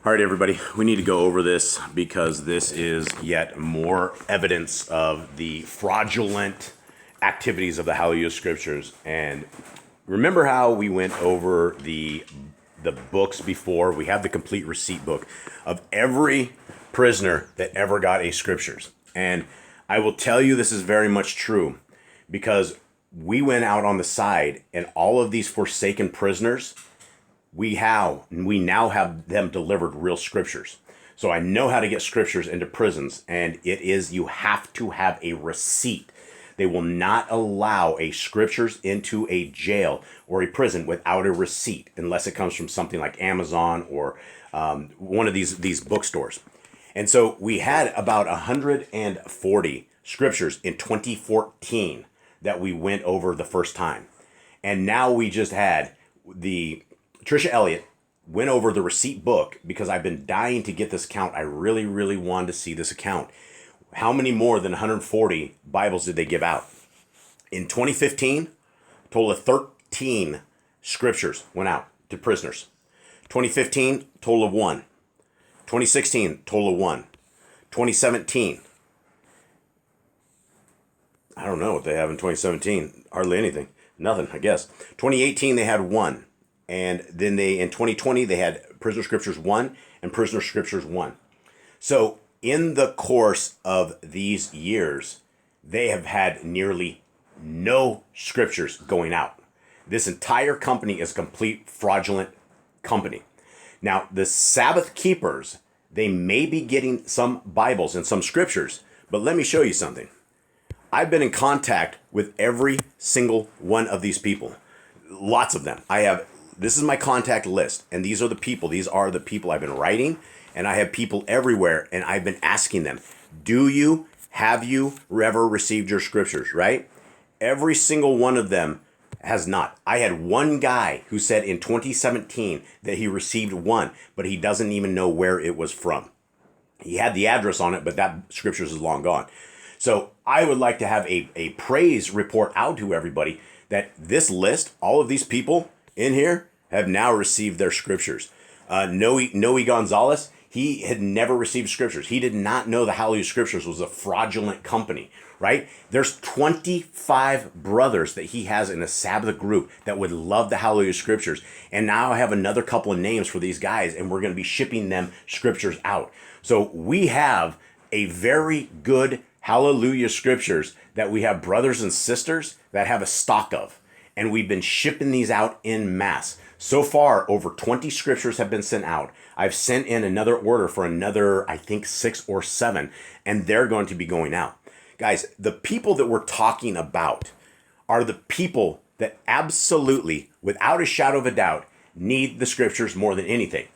All right, everybody, we need to go over this because this is yet more evidence of the fraudulent activities of the HalleluYAH Scriptures. And remember how we went over the books before? We have the complete receipt book of every prisoner that ever got a Scriptures. And I will tell you this is very much true because we went out on the side and all of these forsaken prisoners, we now have them delivered real scriptures. So I know how to get scriptures into prisons, and it is you have to have a receipt. They will not allow a scriptures into a jail or a prison without a receipt, unless it comes from something like Amazon or one of these bookstores. And so we had about 140 scriptures in 2014 that we went over the first time. And now we just had Trisha Elliott went over the receipt book because I've been dying to get this count. I really, really wanted to see this account. How many more than 140 Bibles did they give out? In 2015, a total of 13 scriptures went out to prisoners. 2015, total of 1. 2016, total of 1. 2017, I don't know what they have in 2017. Hardly anything. Nothing, I guess. 2018, they had 1. And then in 2020, they had Prisoner Scriptures 1 and Prisoner Scriptures 1. So in the course of these years, they have had nearly no scriptures going out. This entire company is a complete fraudulent company. Now, the Sabbath keepers, they may be getting some Bibles and some scriptures, but let me show you something. I've been in contact with every single one of these people. Lots of them. This is my contact list, and these are the people I've been writing, and I have people everywhere, and I've been asking them, have you ever received your scriptures, right? Every single one of them has not. I had one guy who said in 2017 that he received one, but he doesn't even know where it was from. He had the address on it, but that scriptures is long gone. So I would like to have a praise report out to everybody that this list, all of these people in here, have now received their scriptures. Noe Gonzalez, he had never received scriptures. He did not know the HalleluYAH Scriptures was a fraudulent company, right? There's 25 brothers that he has in a Sabbath group that would love the HalleluYAH Scriptures. And now I have another couple of names for these guys, and we're going to be shipping them scriptures out. So we have a very good HalleluYAH Scriptures that we have brothers and sisters that have a stock of. And we've been shipping these out in mass. So far, over 20 scriptures have been sent out. I've sent in another order for another, I think, 6 or 7, and they're going to be going out. Guys, the people that we're talking about are the people that absolutely, without a shadow of a doubt, need the scriptures more than anything.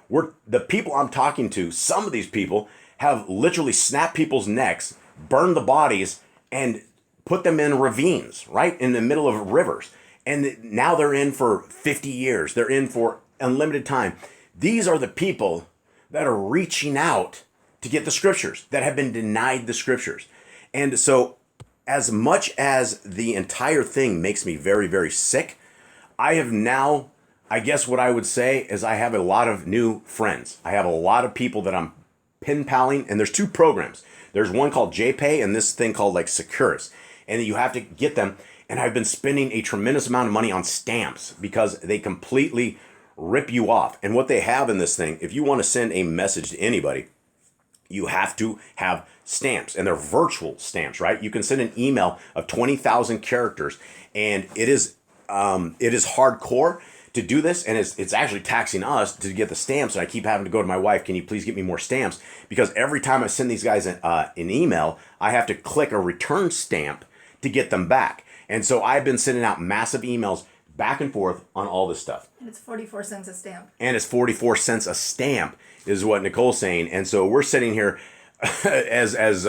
The people I'm talking to, some of these people have literally snapped people's necks, burned the bodies, and put them in ravines, right? In the middle of rivers. And now they're in for 50 years. They're in for unlimited time. These are the people that are reaching out to get the scriptures, that have been denied the scriptures. And so as much as the entire thing makes me very, very sick, I guess what I would say is I have a lot of new friends. I have a lot of people that I'm pen paling, and there's 2 programs. There's one called JPay and this thing called like Securus. And you have to get them. And I've been spending a tremendous amount of money on stamps because they completely rip you off. And what they have in this thing, if you want to send a message to anybody, you have to have stamps, and they're virtual stamps, right? You can send an email of 20,000 characters, and it is hardcore to do this, and it's actually taxing us to get the stamps. And I keep having to go to my wife, can you please get me more stamps? Because every time I send these guys an email, I have to click a return stamp to get them back. And so I've been sending out massive emails back and forth on all this stuff. And it's 44 cents a stamp. And it's 44 cents a stamp is what Nicole's saying. And so we're sitting here, as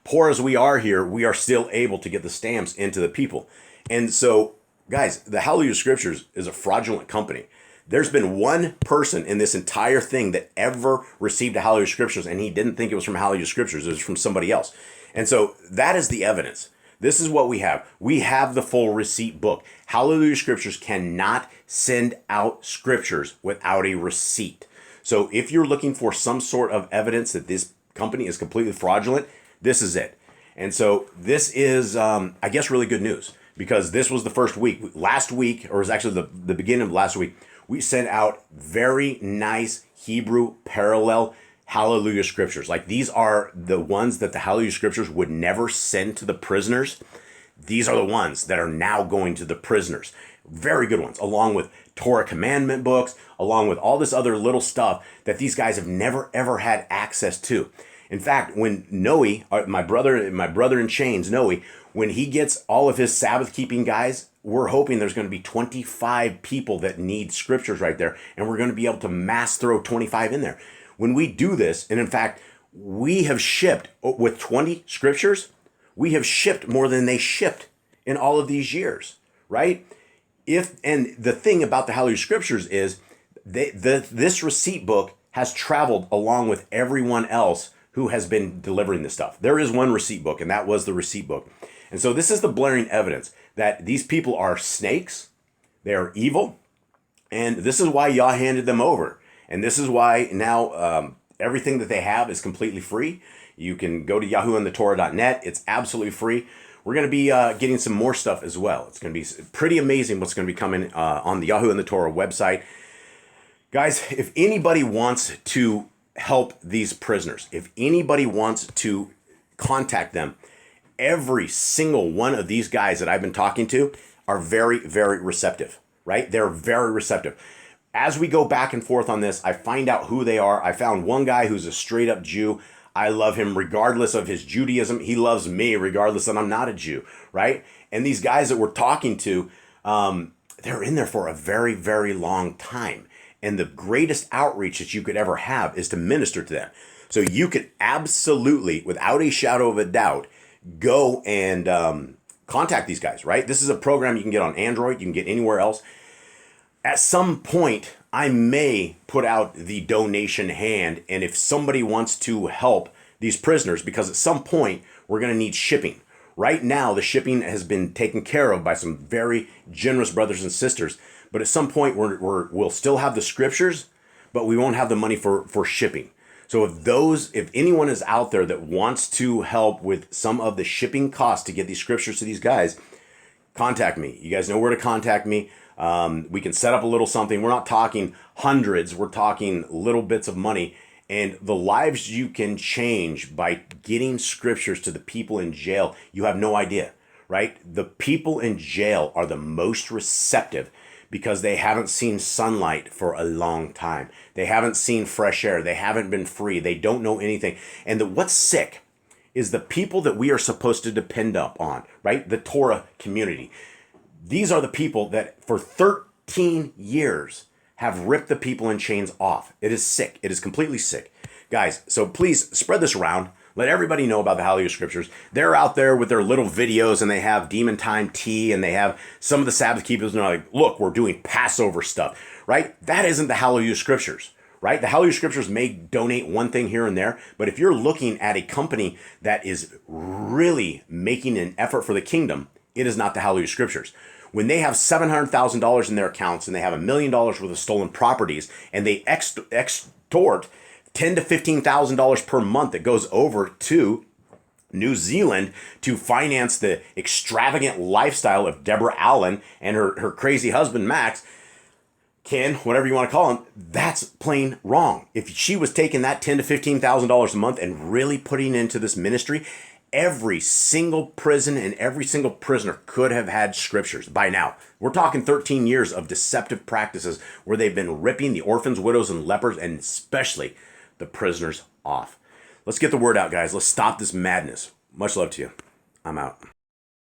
poor as we are here, we are still able to get the stamps into the people. And so, guys, the HalleluYAH Scriptures is a fraudulent company. There's been one person in this entire thing that ever received a HalleluYAH Scriptures, and he didn't think it was from HalleluYAH Scriptures. It was from somebody else. And so that is the evidence. This is what we have. We have the full receipt book. HalleluYAH Scriptures cannot send out scriptures without a receipt. So if you're looking for some sort of evidence that this company is completely fraudulent, this is it. And so this is, I guess, really good news, because this was the first week. Last week, or it was actually the beginning of last week, we sent out very nice Hebrew parallel HalleluYAH scriptures. Like, these are the ones that the HalleluYAH scriptures would never send to the prisoners. These are the ones that are now going to the prisoners. Very good ones, along with Torah commandment books, along with all this other little stuff that these guys have never, ever had access to. In fact, when Noe, my brother in chains, Noe, when he gets all of his Sabbath keeping guys, we're hoping there's going to be 25 people that need scriptures right there, and we're going to be able to mass throw 25 in there. When we do this, and in fact, we have shipped with 20 scriptures, we have shipped more than they shipped in all of these years, right? And the thing about the HalleluYAH scriptures is this receipt book has traveled along with everyone else who has been delivering this stuff. There is one receipt book, and that was the receipt book. And so this is the blaring evidence that these people are snakes, they are evil, and this is why Yah handed them over. And this is why now everything that they have is completely free. You can go to YahuandTheTorah.net. It's absolutely free. We're going to be getting some more stuff as well. It's going to be pretty amazing what's going to be coming on the Yahoo and the Torah website. Guys, if anybody wants to help these prisoners, if anybody wants to contact them, every single one of these guys that I've been talking to are very, very receptive, right? They're very receptive. As we go back and forth on this, I find out who they are. I found one guy who's a straight up Jew. I love him regardless of his Judaism. He loves me regardless that I'm not a Jew, right? And these guys that we're talking to, they're in there for a very, very long time. And the greatest outreach that you could ever have is to minister to them. So you could absolutely, without a shadow of a doubt, go and contact these guys, right? This is a program you can get on Android. You can get anywhere else. At some point, I may put out the donation hand, and if somebody wants to help these prisoners, because at some point we're going to need shipping. Right now, the shipping has been taken care of by some very generous brothers and sisters, but at some point we'll still have the scriptures, but we won't have the money for shipping. So if anyone is out there that wants to help with some of the shipping costs to get these scriptures to these guys, contact me. You guys know where to contact me. We can set up a little something. We're not talking hundreds. We're talking little bits of money. And the lives you can change by getting scriptures to the people in jail, you have no idea, right? The people in jail are the most receptive because they haven't seen sunlight for a long time. They haven't seen fresh air. They haven't been free. They don't know anything. And what's sick is the people that we are supposed to depend on, right? The Torah community. These are the people that for 13 years have ripped the people in chains off. It is sick. It is completely sick. Guys, so please spread this around. Let everybody know about the HalleluYAH scriptures. They're out there with their little videos, and they have Demon Time tea, and they have some of the Sabbath keepers, and they're like, look, we're doing Passover stuff, right? That isn't the HalleluYAH scriptures, right? The HalleluYAH scriptures may donate one thing here and there, but if you're looking at a company that is really making an effort for the kingdom, it is not the HalleluYAH scriptures. When they have $700,000 in their accounts and they have $1 million worth of stolen properties, and they extort $10,000 to $15,000 per month that goes over to New Zealand to finance the extravagant lifestyle of Deborah Allen and her crazy husband, Max, Ken, whatever you want to call him, that's plain wrong. If she was taking that $10,000 to $15,000 a month and really putting into this ministry, every single prison and every single prisoner could have had scriptures by now. We're talking 13 years of deceptive practices where they've been ripping the orphans, widows, and lepers, and especially the prisoners off. Let's get the word out, guys. Let's stop this madness. Much love to you. I'm out.